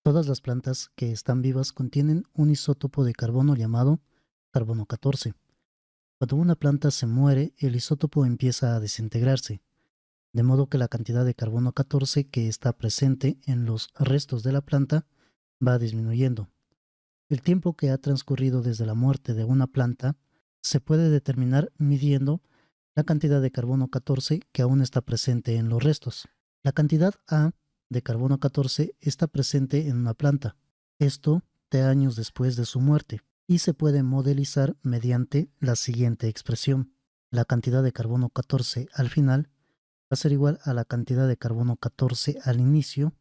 Todas las plantas que están vivas contienen un isótopo de carbono llamado carbono 14. Cuando una planta se muere, el isótopo empieza a desintegrarse, de modo que la cantidad de carbono 14 que está presente en los restos de la planta va disminuyendo. El tiempo que ha transcurrido desde la muerte de una planta se puede determinar midiendo la cantidad de carbono 14 que aún está presente en los restos. La cantidad A de carbono 14 está presente en una planta, esto de años después de su muerte, y se puede modelizar mediante la siguiente expresión. La cantidad de carbono 14 al final va a ser igual a la cantidad de carbono 14 al inicio,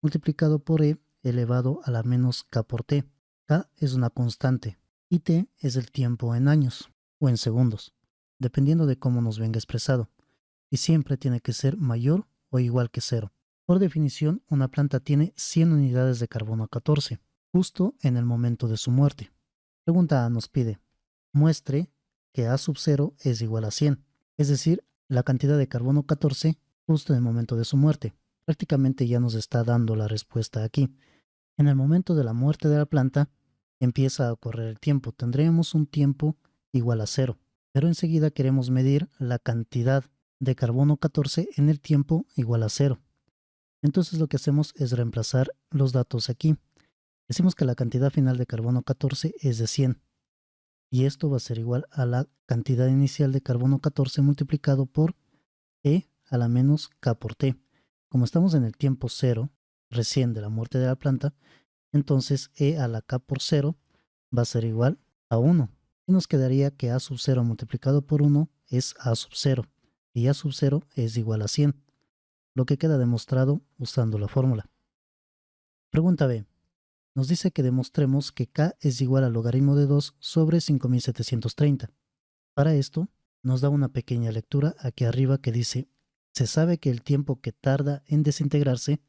multiplicado por E elevado a la menos K por T. K es una constante y T es el tiempo en años o en segundos, dependiendo de cómo nos venga expresado, y siempre tiene que ser mayor o igual que cero. Por definición, una planta tiene 100 unidades de carbono 14, justo en el momento de su muerte. Pregunta A nos pide, muestre que A sub 0 es igual a 100, es decir, la cantidad de carbono 14 justo en el momento de su muerte. Prácticamente ya nos está dando la respuesta aquí. En el momento de la muerte de la planta, empieza a correr el tiempo. Tendremos un tiempo igual a cero, pero enseguida queremos medir la cantidad de carbono 14 en el tiempo igual a cero. Entonces lo que hacemos es reemplazar los datos aquí. Decimos que la cantidad final de carbono 14 es de 100, y esto va a ser igual a la cantidad inicial de carbono 14 multiplicado por E a la menos K por T. Como estamos en el tiempo cero, recién de la muerte de la planta, entonces E a la K por 0 va a ser igual a 1. Y nos quedaría que A sub 0 multiplicado por 1 es A sub 0. Y A sub 0 es igual a 100, lo que queda demostrado usando la fórmula. Pregunta B. Nos dice que demostremos que K es igual al logaritmo de 2 sobre 5730. Para esto, nos da una pequeña lectura aquí arriba que dice, se sabe que el tiempo que tarda en desintegrarse,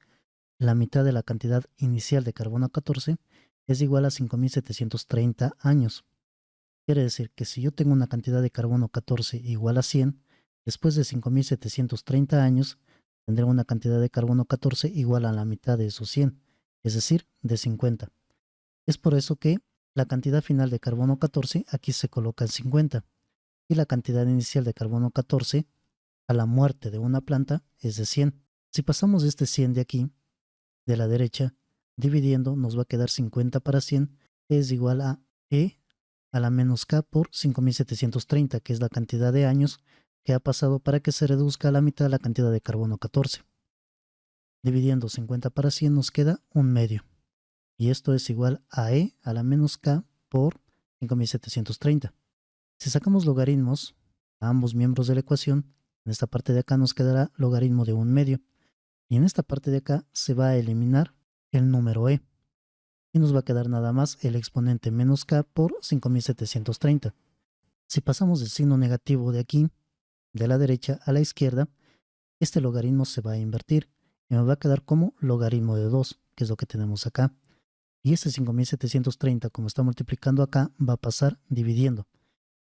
la mitad de la cantidad inicial de carbono 14, es igual a 5730 años. Quiere decir que si yo tengo una cantidad de carbono 14 igual a 100, después de 5730 años, tendré una cantidad de carbono 14 igual a la mitad de esos 100, es decir, de 50. Es por eso que la cantidad final de carbono 14 aquí se coloca en 50 y la cantidad inicial de carbono 14 a la muerte de una planta es de 100. Si pasamos este 100 de aquí, de la derecha, dividiendo, nos va a quedar 50 para 100, que es igual a E a la menos K por 5730, que es la cantidad de años que ha pasado para que se reduzca a la mitad la cantidad de carbono 14. Dividiendo 50 para 100 nos queda un medio. Y esto es igual a E a la menos K por 5730. Si sacamos logaritmos a ambos miembros de la ecuación, en esta parte de acá nos quedará logaritmo de un medio. Y en esta parte de acá se va a eliminar el número E. Y nos va a quedar nada más el exponente menos K por 5730. Si pasamos el signo negativo de aquí, de la derecha a la izquierda, este logaritmo se va a invertir y me va a quedar como logaritmo de 2, que es lo que tenemos acá. Y este 5730, como está multiplicando acá, va a pasar dividiendo.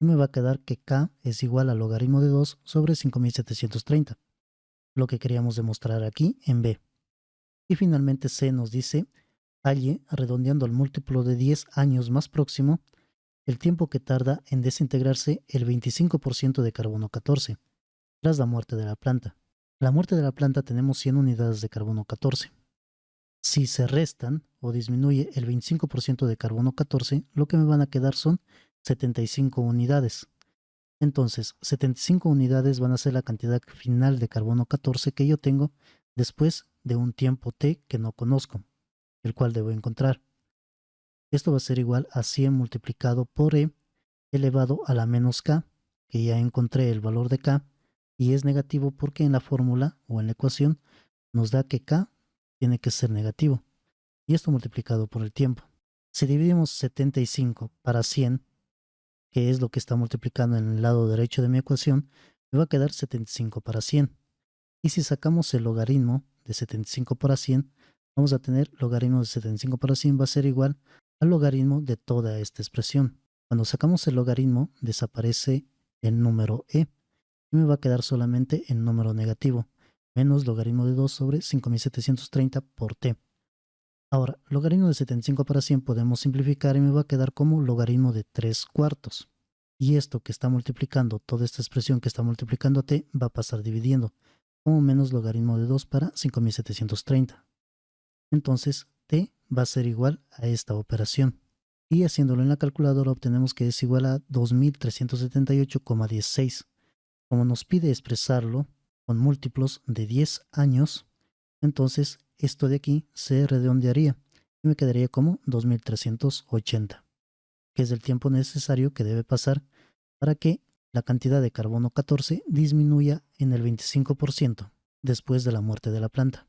Y me va a quedar que K es igual al logaritmo de 2 sobre 5730, lo que queríamos demostrar aquí en B. Y finalmente C nos dice, halle, redondeando al múltiplo de 10 años más próximo, el tiempo que tarda en desintegrarse el 25% de carbono 14, tras la muerte de la planta. La muerte de la planta tenemos 100 unidades de carbono 14. Si se restan o disminuye el 25% de carbono 14, lo que me van a quedar son 75 unidades. Entonces, 75 unidades van a ser la cantidad final de carbono 14 que yo tengo después de un tiempo t que no conozco, el cual debo encontrar. Esto va a ser igual a 100 multiplicado por e elevado a la menos k, que ya encontré el valor de k, y es negativo porque en la fórmula o en la ecuación nos da que k tiene que ser negativo, y esto multiplicado por el tiempo. Si dividimos 75 para 100, que es lo que está multiplicando en el lado derecho de mi ecuación, me va a quedar 75 para 100. Y si sacamos el logaritmo de 75 para 100, vamos a tener logaritmo de 75 para 100 va a ser igual al logaritmo de toda esta expresión. Cuando sacamos el logaritmo, desaparece el número e y me va a quedar solamente el número negativo, menos logaritmo de 2 sobre 5730 por t. Ahora, logaritmo de 75 para 100 podemos simplificar y me va a quedar como logaritmo de 3 cuartos. Y esto que está multiplicando, toda esta expresión que está multiplicando a t, va a pasar dividiendo, como menos logaritmo de 2 para 5730. Entonces, t va a ser igual a esta operación. Y haciéndolo en la calculadora obtenemos que es igual a 2378,16. Como nos pide expresarlo con múltiplos de 10 años, entonces esto de aquí se redondearía y me quedaría como 2380, que es el tiempo necesario que debe pasar para que la cantidad de carbono 14 disminuya en el 25% después de la muerte de la planta.